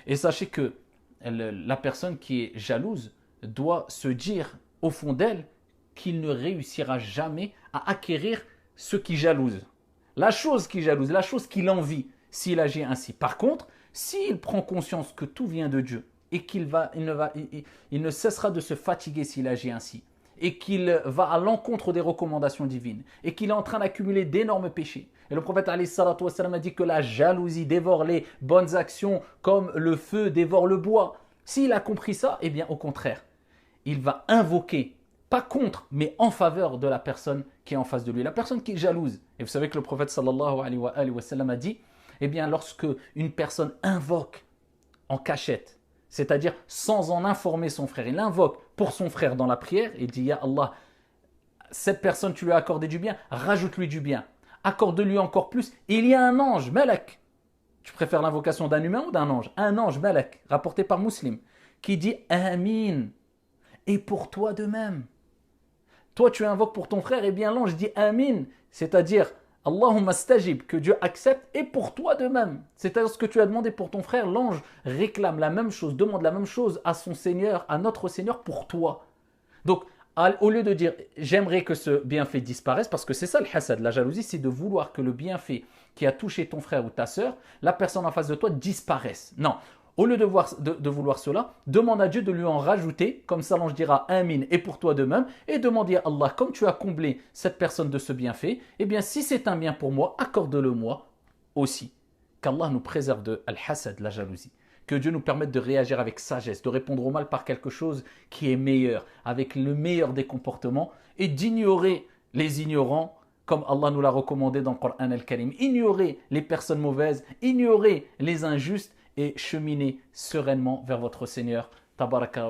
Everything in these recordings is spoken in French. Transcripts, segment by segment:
Et sachez que la personne qui est jalouse doit se dire au fond d'elle qu'il ne réussira jamais à acquérir ce qui jalouse. La chose qui jalouse, la chose qu'il envie, s'il agit ainsi. Par contre, s'il prend conscience que tout vient de Dieu et il ne cessera de se fatiguer s'il agit ainsi, et qu'il va à l'encontre des recommandations divines, et qu'il est en train d'accumuler d'énormes péchés. Et le prophète alayhi salatu wassalam a dit que la jalousie dévore les bonnes actions comme le feu dévore le bois. S'il a compris ça, eh bien au contraire, il va invoquer, pas contre, mais en faveur de la personne qui est en face de lui, la personne qui est jalouse. Et vous savez que le prophète sallallahu alayhi wa sallam a dit, eh bien lorsque une personne invoque en cachette, c'est-à-dire sans en informer son frère, il invoque pour son frère dans la prière, il dit, Ya Allah, cette personne tu lui as accordé du bien, rajoute-lui du bien, accorde-lui encore plus. Il y a un ange, Malak, tu préfères l'invocation d'un humain ou d'un ange? Un ange, Malak, rapporté par Muslim, qui dit Amin, et pour toi de même. Toi tu invoques pour ton frère, et bien l'ange dit Amin, c'est-à-dire Allahumma stajib, que Dieu accepte, et pour toi de même. C'est-à-dire ce que tu as demandé pour ton frère, l'ange réclame la même chose, demande la même chose à son Seigneur, à notre Seigneur pour toi. Donc, au lieu de dire j'aimerais que ce bienfait disparaisse, parce que c'est ça le hasad, la jalousie, c'est de vouloir que le bienfait qui a touché ton frère ou ta sœur, la personne en face de toi disparaisse. Non. Au lieu de vouloir cela, demande à Dieu de lui en rajouter, comme ça l'ange dira Amin et pour toi de même, et demande à Allah, comme tu as comblé cette personne de ce bienfait, eh bien si c'est un bien pour moi, accorde-le-moi aussi. Qu'Allah nous préserve de al-hasad, la jalousie. Que Dieu nous permette de réagir avec sagesse, de répondre au mal par quelque chose qui est meilleur, avec le meilleur des comportements, et d'ignorer les ignorants, comme Allah nous l'a recommandé dans le Coran al-Karim. Ignorer les personnes mauvaises, ignorer les injustes, et cheminer sereinement vers votre Seigneur, tabaraka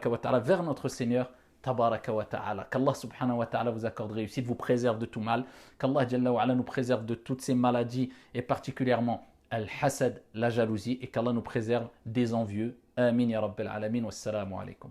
wa ta'ala, vers notre Seigneur, tabaraka wa ta'ala. Qu'Allah subhanahu wa ta'ala vous accorde réussite, vous préserve de tout mal, qu'Allah jalla wa ala nous préserve de toutes ces maladies, et particulièrement al-hasad, la jalousie, et qu'Allah nous préserve des envieux. Amin ya rabbil alamin, wassalamu alaikum.